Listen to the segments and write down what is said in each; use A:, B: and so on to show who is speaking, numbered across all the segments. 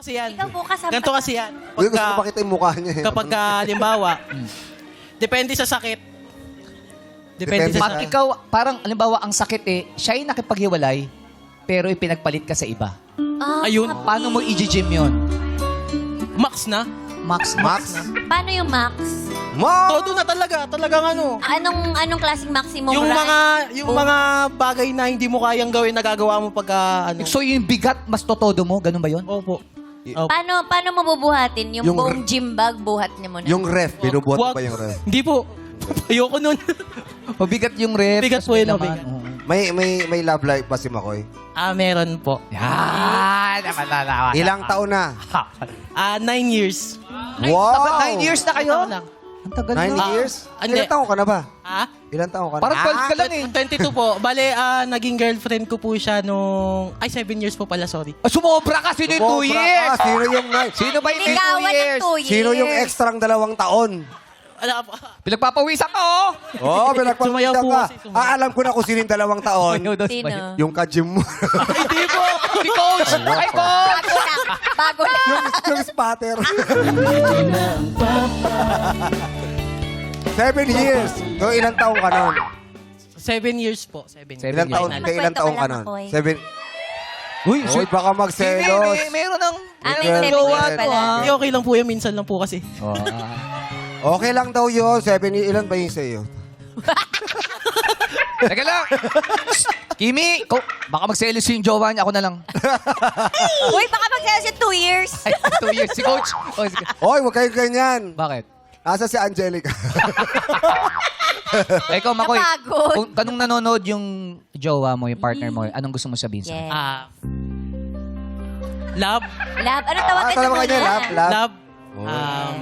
A: Kasi yan.
B: Ikaw bukas ang
A: Ganito kasi yan.
C: Uy, gusto ko pakita yung mukha niya.
A: Kapag halimbawa, depende sa sakit. Depende
C: Depende
A: sa
D: Pag ikaw, parang, halimbawa, ang sakit siya yung nakipaghiwalay, pero ipinagpalit ka sa iba.
A: Ayun.
D: Paano mo i-gym yun?
A: Max na.
D: Max?
C: Max?
B: Paano yung max?
C: Max!
A: Todo na talaga. Talagang ano.
B: Anong klaseng maximum
A: Yung
B: run?
A: mga bagay na hindi mo kayang gawin, nagagawa mo pagka ano.
D: So yung bigat, mas totodo mo? Ganun ba yun?
A: Opo.
B: Paano mo bubuhatin? Yung buong gym bag, buhat niya muna.
C: Yung ref, binubuhat mo
A: Wag.
C: ba yung ref?
A: Hindi po. Ayoko nun.
D: Mabigat yung rep.
A: Bigat
D: tas
A: po
D: may
A: yun,
D: laman.
A: mabigat.
D: Oo.
C: May love life ba si Makoy?
A: Meron po.
D: Yan! Naman
C: Ilang taon na?
A: 9 years.
C: Wow!
D: 9 years na kayo?
A: Lang.
D: Ang tagal
C: 9
D: na.
C: years?
A: Hindi.
C: Ilang taon ka na ba?
A: Ha?
C: Ilang taon ka na?
D: Parang 12 ka lang
A: 22 po. Bale, naging girlfriend ko po siya nung... Ay, 7 years po pala, sorry.
D: Sumobra ka! Sino yung 2
C: Sobra
D: years?
C: ka. Sino yung nine?
D: Sino ba yung 2
B: Ligawan ng
D: years?
B: 2 years.
C: Sino yung extrang 2 taon?
A: Ala po.
D: Pinagpapawisan ka, oh!
C: Oo, pinagpapagod
A: Sumayaw po
C: ka.
A: kasi, sumayaw.
C: Alam ko na kung sino yung 2 taon.
B: Sino?
C: Yung ka-gym mo.
A: Hindi po.
D: Si Coach! Hi, Coach!
B: Bago lang. Bago lang.
C: yung spotter. 7 years. So, ilang taon ka nun?
A: 7 years po. 7 years.
C: Ilang taon,
A: Final.
C: hindi, ilang taon ka nun?
B: Ako'y.
C: 7.
D: Uy,
C: Uy, baka magselos.
D: meron ng...
B: May
C: Girl,
B: 7 years
C: girl.
B: pala.
A: Hindi, okay lang po yun. Minsan lang po kasi.
C: Okay lang daw yun. 7 years. Ilan ba yung sa'yo?
D: Teka lang! Kimi! Baka magselos yung jowa niya. Ako na lang.
B: Uy, baka magkaya siya 2 years.
D: Ay, 2 years. Si Coach. Oh, sige.
C: Oy, huwag kayong ganyan.
D: Bakit?
C: Asa si Angelica?
D: Ikaw, Makoy.
B: Napagod.
D: Kung kanong nanonood yung jowa mo, yung partner mo, anong gusto mo sabihin sa
B: Yeah.
A: Love.
B: Lab. Ano tawagan
C: Tawag
B: naman
C: niya,
B: yan?
C: love, love.
A: Love.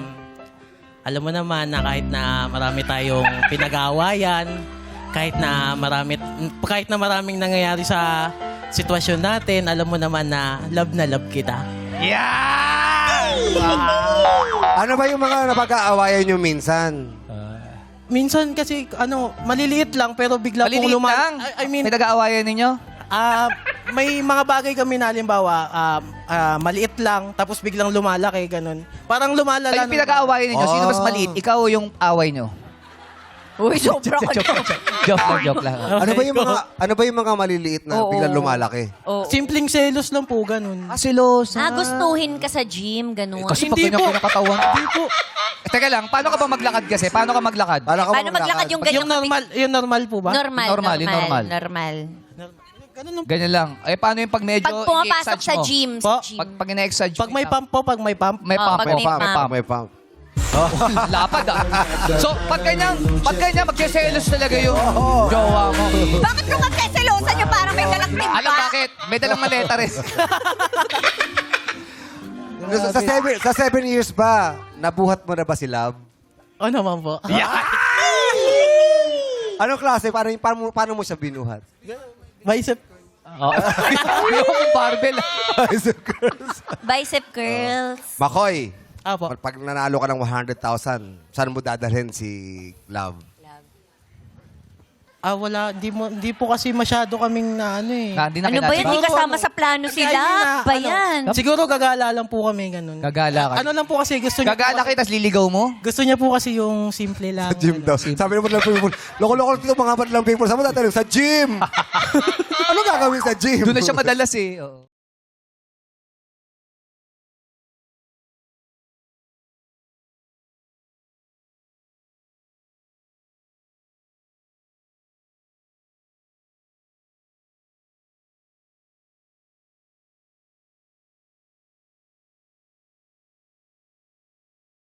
A: Alam mo naman na kahit na marami tayong pinag-aawayan, kahit na maraming nangyayari sa sitwasyon natin, alam mo naman na love kita.
C: Ano ba yung mga napag-aawayan nyo minsan?
A: Minsan kasi maliliit lang pero bigla pong
D: Maliliit lang?
A: I mean,
D: May nag-aawayan ninyo?
A: may mga bagay kami na halimbawa, maliit lang tapos biglang lumalaki ganun. Parang lumalala.
D: Ay, yung pinag-aawayan ninyo, sino mas maliit? Ikaw o yung away nyo?
B: Uy, sobra ka.
D: Joke lang.
C: Ano ba yung mga maliliit na
B: Oo.
C: biglang lumalaki?
B: Oh.
A: Simpleng selos lang po ganun.
D: Silos.
B: Gustuhin ka sa gym, ganun.
D: Kasi pag
A: Hindi
D: ganyan
A: po.
D: kinakatawan.
A: Hindi po.
D: Teka lang, paano ka ba maglakad kasi? Paano ka maglakad?
C: Paano
B: Paano maglakad yung ganyan?
A: Yung normal po ba?
B: Normal.
D: Normal.
A: Ganun lang.
D: Ganyan lang. Paano yung pag medyo
B: Pag pumapasok
D: i-exage
B: sa
D: mo?
B: gym,
A: Po.
D: Pag ina-exage
A: Pag may pump po, pag may pump.
D: May pump.
B: pag
D: May
B: may
D: pump.
B: pump.
C: May pump.
D: Lapad So, pag ganyan, magsiselos talaga yung jowa mo.
B: Bakit kung magseselosan nyo parang may galaktik pa?
D: Alam bakit? May dalang maleta rin.
C: Sa 7 years ba, nabuhat mo na ba si Love?
A: O naman po.
C: Anong klase? Paano mo siya binuhat?
A: Bicep.
D: Yung barbell.
B: Bicep curls.
C: Makoy,
A: Apo.
C: pag nanalo ka ng 100,000, saan mo dadalhin si Love?
A: Wala. Hindi po kasi masyado kaming na eh.
D: Hindi na
B: Ano ba yan? Di
A: Siguro,
B: kasama sa plano sila. Ba yan?
A: Siguro gagala lang po kami ganun.
D: Gagala ka.
A: Ano lang po kasi gusto niya.
D: Gagala kayo, tas liligaw mo?
A: Gusto niya po kasi yung simple lang.
C: Sa gym daw. Sabi naman lang people, loko-loko dito mga lang people. Saan mo tatanong? Sa gym! Ano gagawin sa gym?
D: Doon na siya madalas eh. Oo.